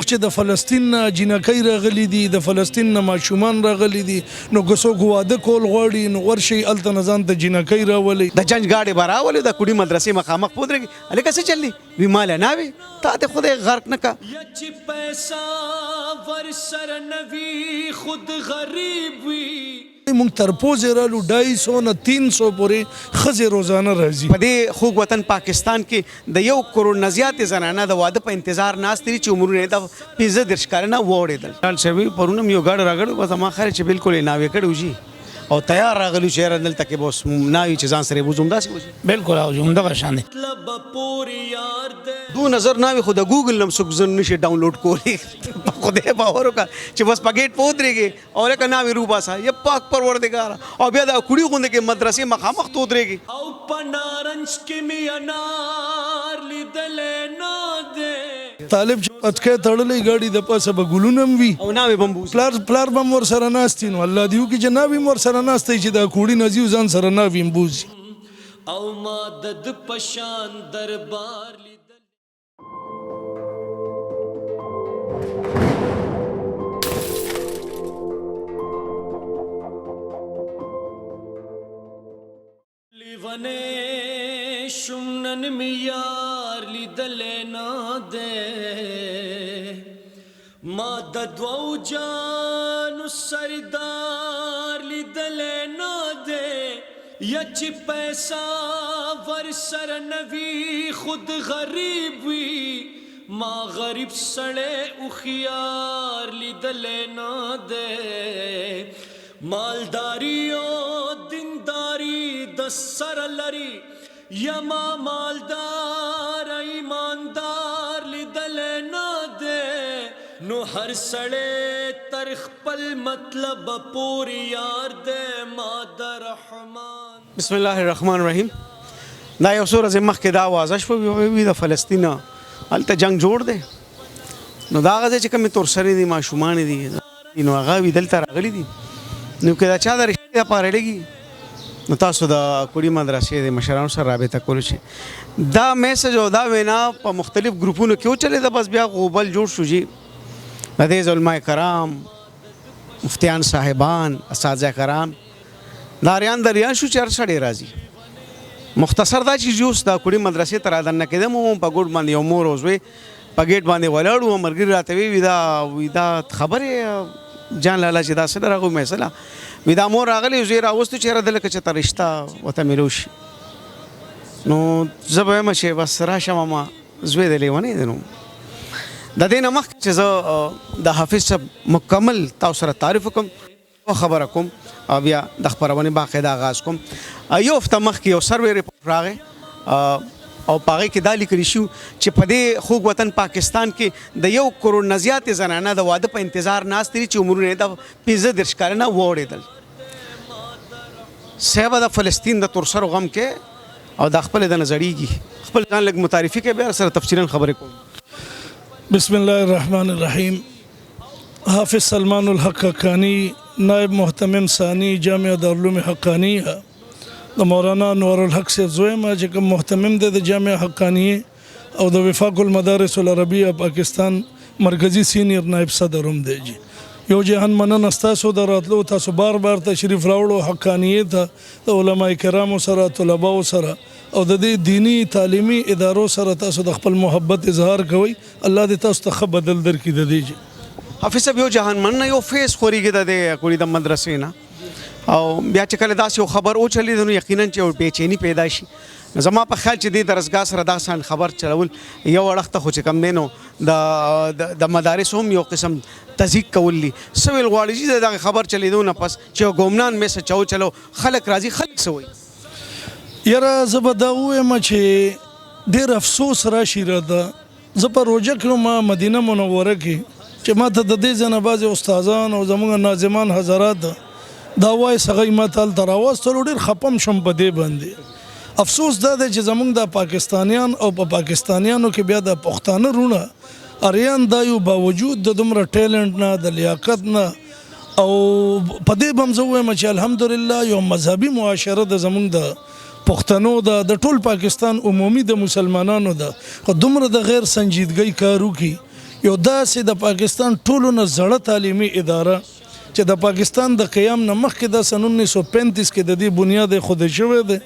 چې د فلسطین نه جنکۍ راغلي دي، د فلسطین نه ماشومان راغلي دي، نو که څوک واده کول غواړي نو ورشي هلته نه ځان ته جنکۍ راولي. د جنج ګاډي به راولي د کړي مدرسې مخامخ پودرېږي هلکه څه چلي وي ماله نه وي تا ته خدای غرق نه کا چې پیسہ ورسره نه وي خود غریب وي. مونږ تر پوزې رالو 250 نه 300 پورې ښځې روزانه راځي. په دې خوږ وطن پاکستان کې د 1 کروڑ نه زیاتې زنانه د واده په انتظار ناستې دي چې عمرونه یې د 15 کاله نه واوړېدل. ډال شوي پرونه مې یو ګاډی راګړی بس ما خیر چې بالکل یې ناوې کړی وشي او تیار راغلی چې یاره دلته کې به اوس ناوي چې ځان سره یې بوځو همداسې وشي بالکل او همدغه شان دی. مطلب پورې یار دی دو نظر ناوي خو د ګوګل نه هم څوک ځن نشي ډاونلوډ کولی په خدای باور وکړه چې بس په ګیټ په ودرېږي او لکه ناوې روباسه یا پاک پروردګاره او بیا د کړي غوندې کې مدرسې مخامخ ته ودرېږي او په نارنج کې مې انار لیدلی نه دی. طالب چې پټکی تړلی ګاډي د پاسه به ګلونه هم وي او ناوې به هم بوځي. پلار به هم ورسره ناست وي نو الله دې وکړي چې ناوې هم ورسره ناست وي چې دا کوړي نه ځي او ځان سره ناوې هم بوځي. او ما د ده په شان دربار لیدل. لیونی شم نن مې یار لیدلی نه دی. ما د دوو جانو سردار لیدلی نه دی. یا چې پیسہ ورسره نه وي خود غریب وي. ما غریب سړی هوښیار لیدلی نه دی. مالداری او دینداری د سره لري یا ما مالدار ایماندار لیدلی نه دی. نو هر سړی تر خپل مطلب پورې یار دی ما د رحمان. بسم الله الرحمن الرحیم. دا یو څو ورځې مخکې دا اوازه شوه وي د فلسطین هلته جنګ جوړ دی نو دا هغه ځای چې کومې تورسرې دي ماشومان دي نو هغه وي دلته راغلي دي نو که دا چا د رښتیا لپاره لګي نو تاسو د کړي مدرسې د مشرانو سره رابطه کولی شئ. دا میسج او دا وینا په مختلف ګروپونو کې وچلېده بس بیا غوبل جوړ شو جي د دې علماء کرام مفتیان صاحبان اساتذه کرام لاریان دریان شو چې هر سړی راځي. مختصر دا چې اوس دا کړي مدرسې ته رادننه کېدم په ګوډ باندې یو مور او زوی په ګیټ باندې ولاړ وو ملګري راته وي دا خبرې جان لالا چې دا څه راغو مثلا وي دا مور راغلی زوی راوستو چې یاره دلته چې ته رشته ورته میلو شي نو زه به وایم چې بس راشه ماما زوی د لیونی دی. نو د دې نه مخکې چې زه د حافظ صاحب مکمل تاسو سره تعریف وکړم او خبره کوم او بیا د خپرونې باقاعده آغاز کوم. یو هفته مخکې یو سروې ریپورټ راغی او په هغې کې دا لیکلی شو چې په دې خوږ وطن پاکستان کې د 1 کروڑ نه زیاتې زنانه د واده په انتظار ناستې دي چې عمرونه یې د 15 کاله نه واوړېدل. صاحب د فلسطین د تورسرو غم کې او د خپل د نظریږي خپل ځان لږ متعارفي کې بیا سره تفصیلا خبرې کوم. بسم الله الرحمن الرحیم. حافظ سلمان الحق حقانی نائب محتمم ثانی جامعہ دارالعلوم حقانیہ د مولانا نور الحق صاحب زویم چې کوم محتمم دی د جامعه حقانیه او د وفاق المدارس العربیه پاکستان مرکزی سینیر نائب صدر هم دی. یو جهان مننه ستاسو د راتلو تاسو بار تشریف راوړو حقانیه ته د علماء کرامو سره طلباو سره او د دې دینی تعلیمي ادارو سره تاسو د خپل محبت اظهار کوئ. الله دې تاسو ته ښه بدل درکړي. د دې حافظ صاحب یو جهان مننه یو فیس خورېږي د دې کړي د مدرسې نه او بیا چې کله داسې یو خبر وچلېده نو یقینا چې یو بېچیني پیدا شي. زما په خیال چې دې درسګاه سره داسې خبر چلول یو اړخ ته خو چې کوم دی نو د مدارس هم یو قسم تضیق کول دي. څه ویل غواړي چې دغه خبر چلېدو نه پس چې یو ګمنان میسج چلو خلک راځي خلک څه وایي. یاره زه به دا ووایم چې ډېر افسوس راشي راته. زه په روژه کړم مدینه منوره کې چې ما ته د دې ځای نه بعضې استادان او زموږ ناظمان حضرات دا وایي هغوی ما ته هلته راواستلو ډېر خپم شم په دې باندې. افسوس دا دی چې زموږ د پاکستانیان او په پاکستانیانو کې بیا د پښتانه رونه اریان دا یو باوجود د دومره ټیلنټ نه د لیاقت نه او په دې به هم زه ووایم چې الحمدلله یو مذهبي معاشره د زموږ د پښتنو د ټول پاکستان عمومي د مسلمانانو ده خو دومره د غیر سنجیدګۍ کار وکړي یو داسې د پاکستان ټولو نه زړه تعلیمي اداره چې د پاکستان د قیام نه مخکې د سن 1935 کې د دې بنیاد خوده شوی دی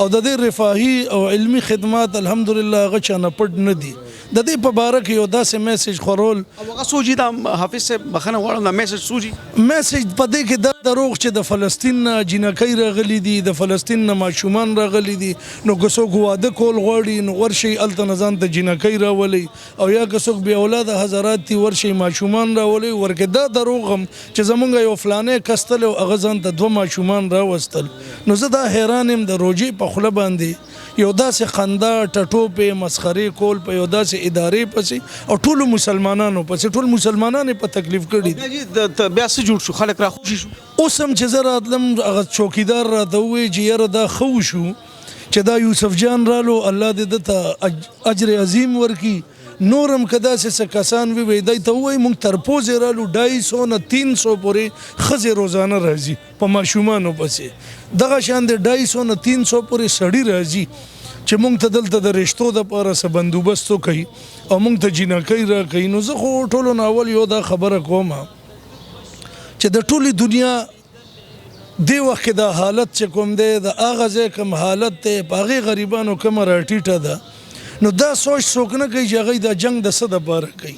او د دې رفاهي او علمی خدمات الحمدلله هغه چا نه پټ نه دي د دې په باره کې یو داسې میسج خورول هغه سوجي دا حافظ صاحب بخنه غواړم دا میسج سوجي میسج په دې کې دا دروغ چې د فلسطین نه جنکۍ راغلي دي د فلسطین نه ماشومان راغلي دي نو که څوک واده کول غواړي نو ورشي هلته نه ځان ته جنکۍ راولي او یا که څوک بې اولاده حضرات دي ورشي ماشومان راولي ورکې دا دروغ هم چې زمونږ یو فلانې کستل او هغه ځان ته 2 ماشومان راوستل نو زه دا حیران یم د روژې په خوله باندې یو داسې خندا ټټوپې مسخرې کول په یو داسې ادارې پسې او ټولو مسلمانانو پسې ټول مسلمانان په تکلیف کړي دي بیا څه جوړ شو خلک را خوشي شو اوس هم چې زه راتلم هغه چوکیدار راته ووایي چې یاره دا ښه وشو چې دا یوسف جان رالو الله دې ده ته اجر عظیم ورکړي نورم که داسې څه کسان وي دی ته ووایي مونږ تر پوزې رالو 250 نه 300 پورې ښځې روزانه راځي په ماشومانو پسې دغه شان د 250 نه 300 پورې سړي راځي چې مونږ ته دلته د رشتو دپاره څه بندوبست وکړي او مونږ ته جینکۍ راکوي نو زه خو ټولو نه اول یو دا خبره کوم چې د ټولې دنیا دې وخت کې دا حالت چې کوم دی د هغه ځای کوم حالت دی په هغې غریبانو کومه راټیټه ده نو دا سوچ څوک نه کوي چې هغوی دا جنګ د څه دپاره کوي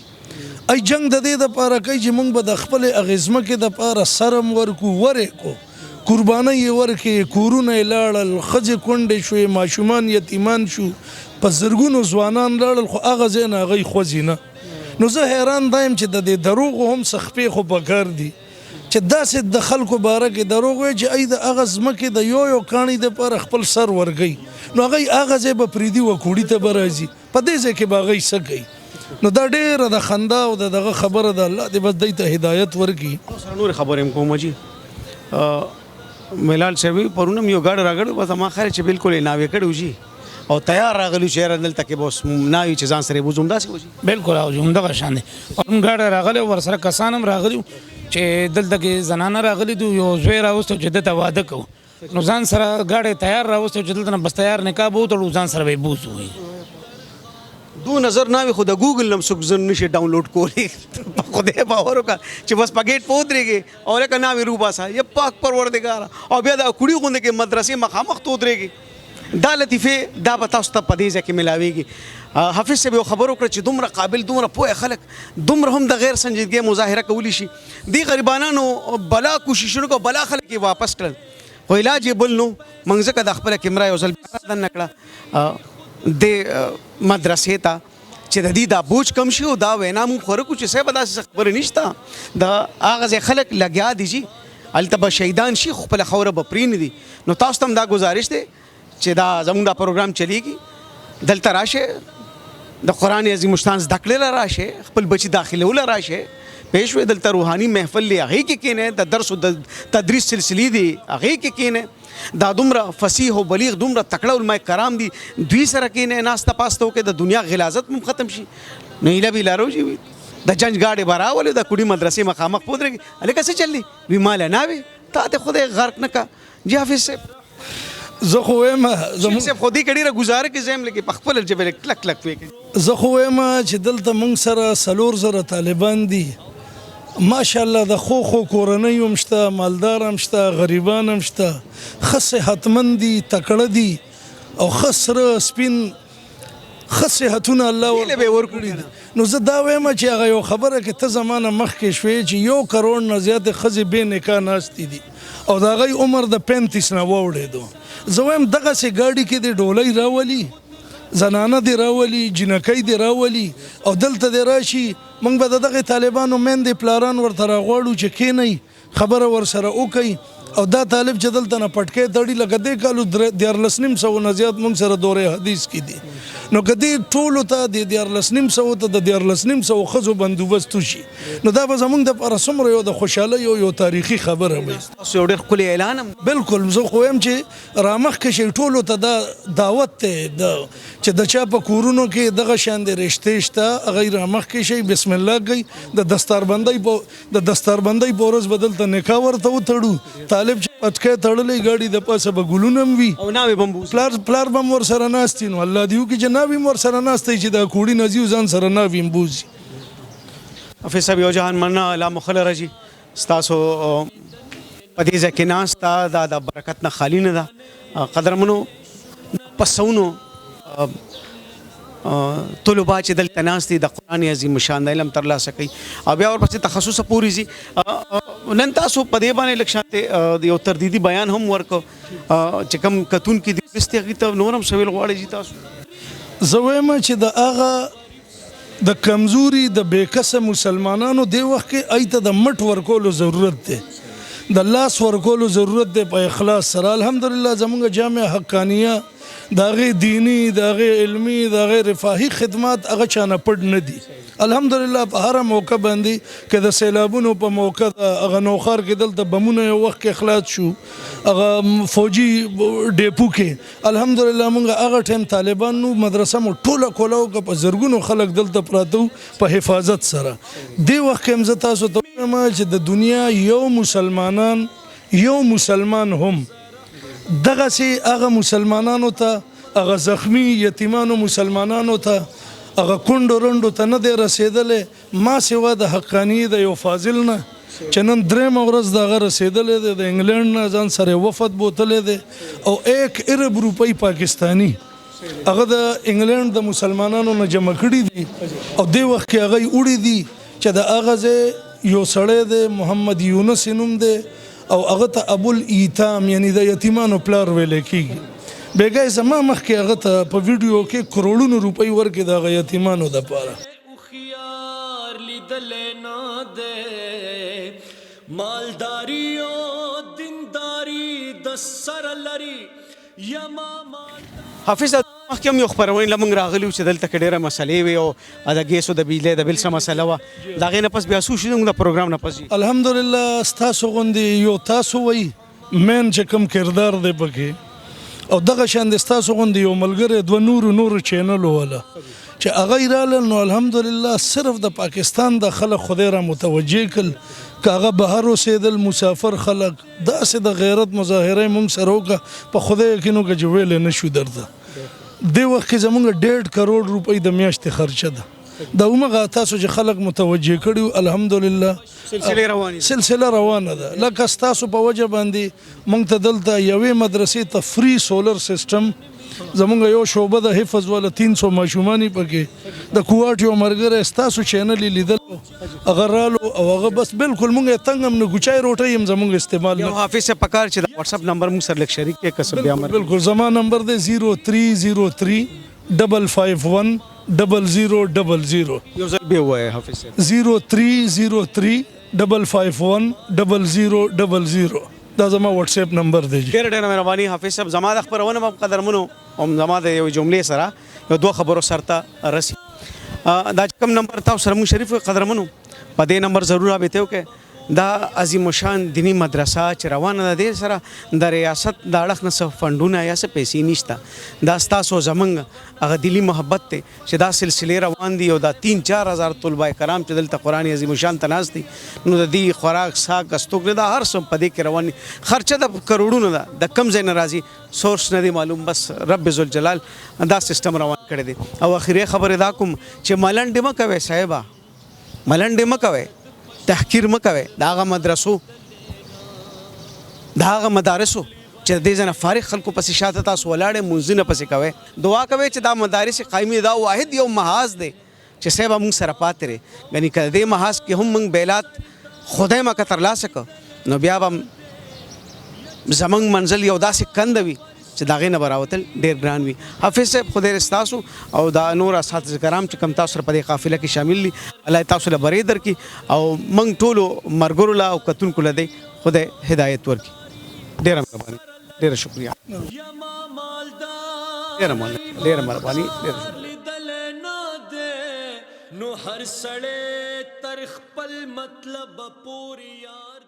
ای جنګ د دې دپاره کوي چې موږ به د خپلې هغې ځمکې دپاره سرم ورکو ورې قربانۍ یې ورکړې کورونه یې لاړل ښځې کونډې شوې ماشومان یتیمان شو په زرګونو ځوانان لاړل خو هغه ځای نه هغوی خوځي نه نو زه حیران دا یم چې د دې دروغو هم څه خپې خو پکار دي چې داسې د خلکو باره کې دروغ وایي چې ای د هغه ځمکې د یو کاڼي دپاره خپل سر ورکوي نو هغوی هغه ځای به پرېږدي و کوړي ته به راځي په دې ځای کې به هغوی څه کوي نو دا ډېره د خندا او د دغه خبره ده الله دې بس دوی ته هدایت ورکړي سره نورې خبرې هم کوم جي ملال صاحب پرونه یو ګاډ راغړو بس ما خیر چې بالکل یې ناوې کړی وشي او تیار راغلی شهر دلته کې بس ناوې چې ځان سره بوزم داسې وشي بالکل او همدغه شان دی پرون ګاډ راغلی ورسره کسان هم راغلي چې دلته کې زنانه راغلي دي یو زوی راوستو چې دلته واده کوو نو ځان سره ګاډی تیار راوستو چې دلته نه بس تیار نکاح به وتړو ځان سره به یې بوځو دو نظر ناوې خو د ګوګل نم څوک زن نشي ډاونلوډ کولی خدای باور وکړه چې بس په ګیټ په ودرېږي او لکه ناوې روباسه یا پاک پروردګاره او بیا د کړي غونډه کې مدرسې مخامخ ته ودرېږي دا لطیفې دا به تاسو ته په دې ځای کې ملاویږي حافظ صاحب یو خبر وکړه چې دومره قابل دومره پوه خلک دومره هم د غیر سنجیدګۍ مظاهره کولی شي دې غریبانانو بلا کوششونو کو بلا خلک یې واپس کړل خو علاج یې بل نو موږ ځکه د خپله کیمره یو ځل دننه کړه د مدرسې ته چې د دې دا بوج کم شي او دا وینا مونږ خوره کړو چې صاحب داسې خبرې نشته د هغه ځای خلک لګیا دي جي هلته به شهیدان شي خو خپله خوره به پرې نه دي نو تاسو ته هم دا گزارش دی چې دا زموږ دا پروګرام چلیږي دلته راشه د قرآن عظیم الشان زده کړې له راشه خپل بچي داخلولو راشه پیش وې دلته روحاني محفل دی هغې کې کینې د درس او تدریس سلسلې دي هغې کې کینې دا دومره فصیح او بلیغ دومره تکړه علماء کرام دي دوی سره کینې ناسته پاسته وکړې د دنیا غلاظت هم ختم شي نو هیله به لارو شي د جنج گاډي به راولې د کوډي مدرسې مخامخ پودرېږي هلکه څه چللی وي ماله ناوې تا ته خدای غرق نه کا جی حافظ صاحب زه خو وایم صاحب خودي کړي را گزاره کې زم لکه په خپل جبل کلک کلک وې زه خو وایم چې دلته موږ سره 4 طالبان دي ماشاءالله د خو کورنۍ هم شته مالدار هم شته غریبان هم شته ښه صحتمند دي تکړه دي او ښه سره سپین ښه صحتونه الله ورکړي دي نو زه دا وایم چې هغه یو خبره کې ته زمانه مخکې شوې چې 1 کروڑ نه زیاتې ښځې بې نکاح ناستې دي او د هغوی عمر د 35 نه واوړېدو زه وایم دغسې ګاډي کې د ډولۍ راولي زنانه دی راولي جنکۍ دی راولي او دلته دی راشي موږ به د دغې طالبانو میندې پلاران ورته راغواړو چې کښېنئ خبره ورسره وکئ او دا طالب چې دلته نه پټکۍ تړي لکه دې کالو 14,500 نه زیات موږ سره دورې حدیث کې دي نو که دې ټولو ته د 14,500 ته د 14,500 ښځو بندوبست وشي نو دا به زموږ دپاره څومره یو د خوشحالۍ یو تاریخي خبره وي تاسو یو ډېر ښکلی اعلان هم بالکل زه خو وایم چې رامخکې شي ټولو ته دا دعوت دی چې د چا په کورونو کې دغه شان د رشتې شته هغوی رامخکې شي بسم الله کوي د دستاربندۍ په ورځ به دلته نکاح ورته وتړو طالب چې پټکۍ تړلی ګاډي د پاسه به ګلونه هم وي او ناوې به هم بوځي پلار به هم ورسره ناست وي نو الله دې وکړي چې ناوې هم ورسره ناستی چې دا کوړي نه ځي ځان سره ناوې هم بوځي حافظ صاحب یو جهان مننه لا مخل راځي ستاسو په دې ځای کې ناسته دا د برکت نه خالي نه ده قدرمنو پسونو طلبا چې دلته ناست دي د قرآن عظیم شان د علم ترلاسه کوي او بیا ورپسې تخصص پوری ځي نن تاسو په دې باندې لږ شانته یو تردیدي بیان هم ورکو چې کوم کتون کې د استغی ته نورم سویل غواړي جی تاسو زه وایم چې د هغه د کمزوري د بېکسه مسلمانانو دی وخت کې ایته د مټ ورکولو ضرورت دی د لاس ورکولو ضرورت دی په اخلاص سره الحمدلله زمونږ جامع حقانیه د هغې دینی د هغې علمي د هغې رفاهي خدمات هغه چانه پټ نه دي الحمدلله په هره موقع باندې که د سیلابونو په موقع د هغه نوخار کې دلته بمونه یو وخت کې اخلاص شو هغه فوجي ډیپو کې الحمدلله مونږ هغه ټایم طالبانو مدرسه مو ټوله کولاو که په زرګونو خلک دلته پراته په حفاظت سره دې وخت کې هم زه تاسو ته وایم چې د دنیا یو مسلمان هم دغسې هغه مسلمانانو ته هغه زخمی یتیمانو مسلمانانو ته هغه کونډو رنډو ته نه دی رسېدلی ما سوا د حقانیې د یو فاضل نه چې نن درېیمه ورځ د هغه رسېدلی دی د انګلینډ نه ځان سره وفد بوتلی دی او 1 ارب روپۍ پاکستانی هغه د انګلینډ د مسلمانانو نه جمع کړي دي او دې وخت کې هغه یې وړي دي چې د هغه ځای یو سړی دی محمد یونس نوم دی او هغه ته ابوالایتام یعنی د یتیمانو پلار ویل کېږي بیګا زما مخکې هغه ته په ویډیو کې کروڑونو روپۍ ورکړي د هغه یتیمانو دپاره خيار لیدلې نه ده مالداري او دینداري د سر لري یما حافظ مخکې هم یو خپرونې لمونږ راغلي وو چې دلته کې ډېره مسلې وې او د ګیسو د بجلۍ د بل څه مسله وه د هغې نه پس بیا څو شو زموږ د پروګرام نه پس الحمدلله ستاسو غوندې یو تاسو وایي مین چې کوم کردار دی پکې او دغه شان د ستاسو غوندې یو ملګری دوه نورو چینلو والا چې هغه یې راغلل نو الحمدلله صرف د پاکستان د خلک خدای را متوجه کړل که هغه بهر اوسېدل مسافر خلک داسې د غیرت مظاهره یې مونږ سره وکړه په خدای یقین وکړه چې ویلی نه شو درته دې وخت کې زمونږ 1.5 کروڑ روپۍ د میاشتې خرچه ده دا همغه تاسو چې خلک متوجه کړي الحمدلله سلسله روانه ده لکه ستاسو په وجه باندې مونږ ته دلته یوې مدرسې ته فری سولر سیسټم زمونږ یو شعبه د حفظ والا 300 ماشومان پکې د کوواټ یو ملګری ستاسو چینل یې لیدل هغه رالو او هغه بس بالکل مونږ یې تنګ هم نه ګوچای روټۍ هم زمونږ استعمال نه حافظ صاحب پکار چې د واتساپ نمبر مونږ سره لږ شریک کړئ کسب بیا بالکل زما نمبر دی 0303 551 0000 یو ځل بیا ووایه حافظ صاحب 0303 551 0000 دا زما واتس اپ نمبر دی ډېر ډېر مهرباني حافظ صاحب زما د خبرونه په قدرمنو او زما د یو جملې سره یو دوه خبرو سره رسي دا کوم نمبر تاسو سره مو شریف قدرمنو په دې نمبر ضرور رابطه وکړئ دا عظیم شان دینی مدرسه چې روانه ده دې سره د ریاست د اړخ نه څه فنډونه یا څه پیسې نشته دا ستاسو زمونږ هغه دلی محبت دی چې دا سلسلې روان دي او دا 3-4 هزار طلبه کرام چې دلته قرآن عظیم شان ته ناست دي نو د دې خوراک ساک استوګ دا هر څه په دې کې روان دي خرچه د کروڑونو ده د کم ځای نه راځي سورس نه دی معلوم بس رب ذوالجلال دا سیستم روان کړی دی او اخري خبره دا کوم چې ملنډې مه کوئ صاحبه ملنډې مه کوئ تحقیر مکوي دا هغه مدرسو دا هغه مدارسو چې دې ځنه فارغ خلکو پسې شاته تاسو ولاړې منځونه پسې کوي دعا کوي چې دا مدارس قایمي دا واحد یو محاذ دی چې صاحب موږ سره پاتې رې یعنی کله دې محاذ کې هم موږ بیلات خدای ما کتر لا سکو نو بیا به زمنګ منزل یو داسې کند وي چې دا غي نه براوتل ډیر ګران وي حافظ صاحب خدای رستاسو او دا نور اساتذه کرام چې کم تاسو په دې قافله کې شامل دي الله تاسو له بری در کی او منګ ټولو مرګرو لا او کتون کول دی خدای هدایت ورکی ډیر مهرباني ډیر شکریا ډیر مهرباني نو هر سړی تر خپل مطلب پورې یار